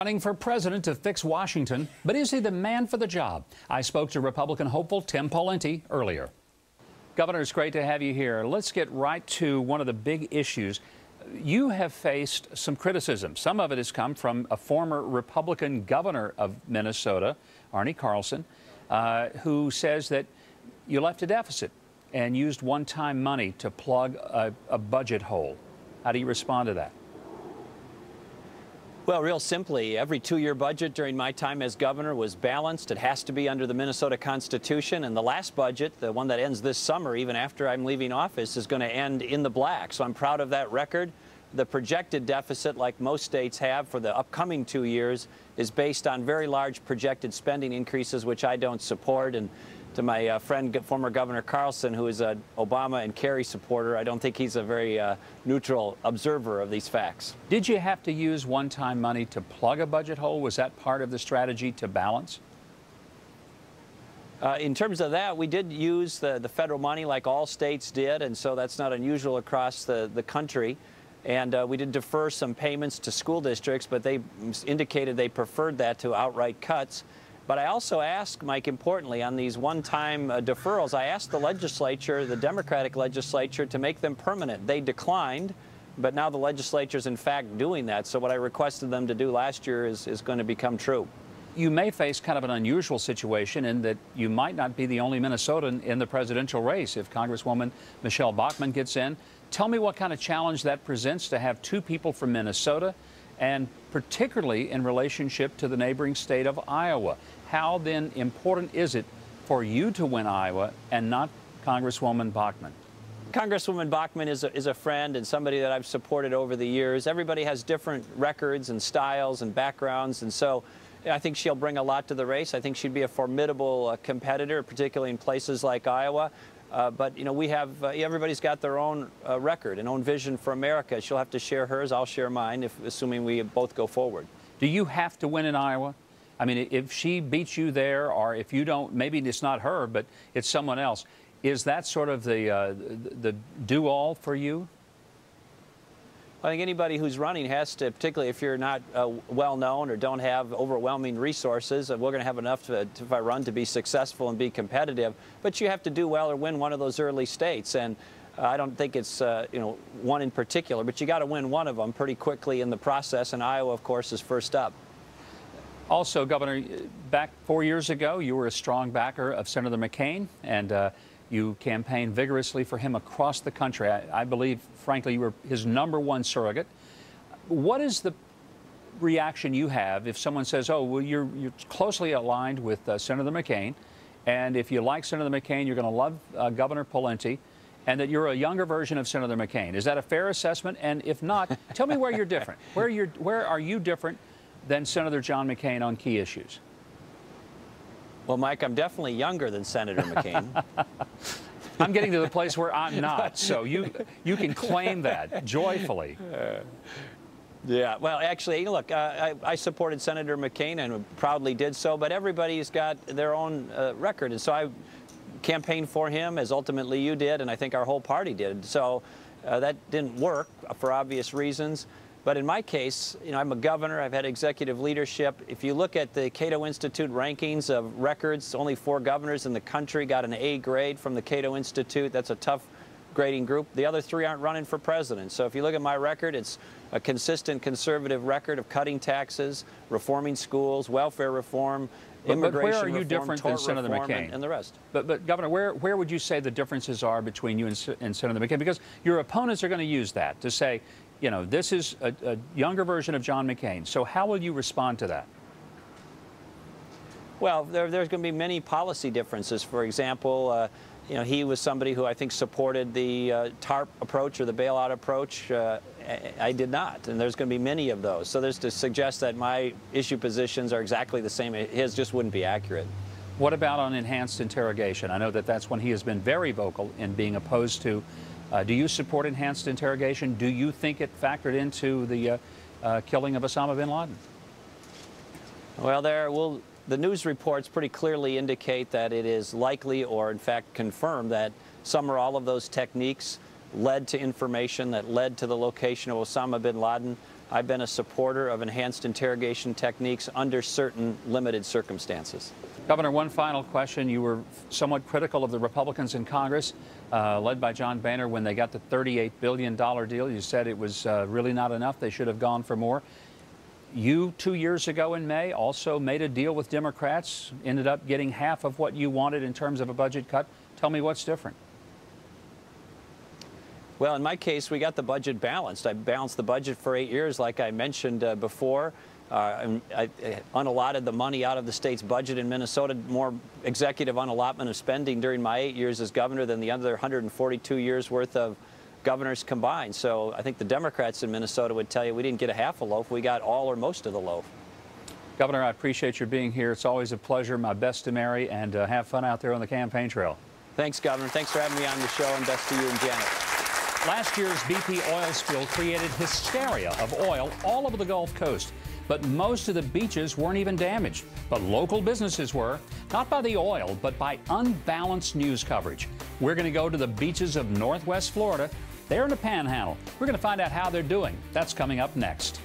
Running for president to fix Washington, but is he the man for the job? I spoke to Republican hopeful Tim Pawlenty earlier. Governor, it's great to have you here. Let's get right to one of the big issues. You have faced some criticism. Some of it has come from a former Republican governor of Minnesota, Arne Carlson, who says that you left a deficit and used one-time money to plug a budget hole. How do you respond to that? Well, real simply, every two-year budget during my time as governor was balanced. It has to be under the Minnesota Constitution. And the last budget, the one that ends this summer, even after I'm leaving office, is going to end in the black. So I'm proud of that record. The projected deficit, like most states have for the upcoming 2 years, is based on very large projected spending increases, which I don't support. And to my friend, former Governor Carlson, who is an Obama and Kerry supporter, I don't think he's a very neutral observer of these facts. Did you have to use one-time money to plug a budget hole? Was that part of the strategy to balance? In terms of that, we did use the federal money like all states did, and so that's not unusual across the country. And we did defer some payments to school districts, but they indicated they preferred that to outright cuts. But I also asked, Mike, importantly, on these one-time deferrals, I asked the legislature, the Democratic legislature, to make them permanent. They declined, but now the legislature is in fact doing that. So what I requested them to do last year is going to become true. You may face kind of an unusual situation in that you might not be the only Minnesotan in the presidential race if Congresswoman Michelle Bachmann gets in. Tell me what kind of challenge that presents to have two people from Minnesota, and particularly in relationship to the neighboring state of Iowa. How then important is it for you to win Iowa and not Congresswoman Bachmann? Congresswoman Bachmann is a friend and somebody that I've supported over the years. Everybody has different records and styles and backgrounds, and so I think she'll bring a lot to the race. I think she'd be a formidable competitor, particularly in places like Iowa. But, you know, we have, everybody's got their own record and own vision for America. She'll have to share hers, I'll share mine, assuming we both go forward. Do you have to win in Iowa? I mean, if she beats you there, or if you don't, maybe it's not her, but it's someone else, is that sort of the do-all for you? I think anybody who's running has to, particularly if you're not well-known or don't have overwhelming resources, we're going to have enough if I run to be successful and be competitive. But you have to do well or win one of those early states. And I don't think it's you know, one in particular, but you got to win one of them pretty quickly in the process. And Iowa, of course, is first up. Also, Governor, back 4 years ago, you were a strong backer of Senator McCain, and you campaigned vigorously for him across the country. I believe, frankly, you were his #1 surrogate. What is the reaction you have if someone says, oh, well, you're closely aligned with Senator McCain, and if you like Senator McCain, you're going to love Governor Pawlenty, and that you're a younger version of Senator McCain? Is that a fair assessment? And if not, tell me where you're different. Where are you different than Senator John McCain on key issues? Well, Mike, I'm definitely younger than Senator McCain. I'm getting to the place where I'm not, so you can claim that joyfully. Yeah, well, actually, look, I supported Senator McCain and proudly did so, but everybody's got their own record, and so I campaigned for him, as ultimately you did, and I think our whole party did. So that didn't work for obvious reasons. But in my case, you know, I'm a governor. I've had executive leadership. If you look at the Cato Institute rankings of records, only 4 governors in the country got an A grade from the Cato Institute. That's a tough grading group. The other 3 aren't running for president. So if you look at my record, it's a consistent conservative record of cutting taxes, reforming schools, welfare reform, immigration but where are you reform, different than Senator McCain and the rest? But Governor, where would you say the differences are between you and Senator McCain? Because your opponents are going to use that to say, you know, this is a younger version of John McCain. So how will you respond to that? Well, there's going to be many policy differences. For example, you know, he was somebody who I think supported the TARP approach or the bailout approach. I did not, and there's going to be many of those. So there's to suggest that my issue positions are exactly the same. His just wouldn't be accurate. What about on enhanced interrogation? I know that that's when he has been very vocal in being opposed to. Do you support enhanced interrogation? Do you think it factored into the killing of Osama bin Laden? Well, the news reports pretty clearly indicate that it is likely, or in fact confirmed, that some or all of those techniques led to information that led to the location of Osama bin Laden. I've been a supporter of enhanced interrogation techniques under certain limited circumstances. Governor, one final question. You were somewhat critical of the Republicans in Congress, led by John Boehner, when they got the $38 billion deal. You said it was really not enough. They should have gone for more. You, 2 years ago in May, also made a deal with Democrats, ended up getting half of what you wanted in terms of a budget cut. Tell me what's different. Well, in my case, we got the budget balanced. I balanced the budget for 8 years, like I mentioned before. I unallotted the money out of the state's budget in Minnesota, more executive unallotment of spending during my 8 years as governor than the other 142 years worth of governors combined. So I think the Democrats in Minnesota would tell you we didn't get a half a loaf, we got all or most of the loaf. Governor, I appreciate your being here. It's always a pleasure. My best to Mary, and have fun out there on the campaign trail. Thanks, Governor. Thanks for having me on the show, and best to you and Janet. Last year's BP oil spill created hysteria of oil all over the Gulf Coast. But most of the beaches weren't even damaged. But local businesses were, not by the oil, but by unbalanced news coverage. We're going to go to the beaches of Northwest Florida. They're in the Panhandle. We're going to find out how they're doing. That's coming up next.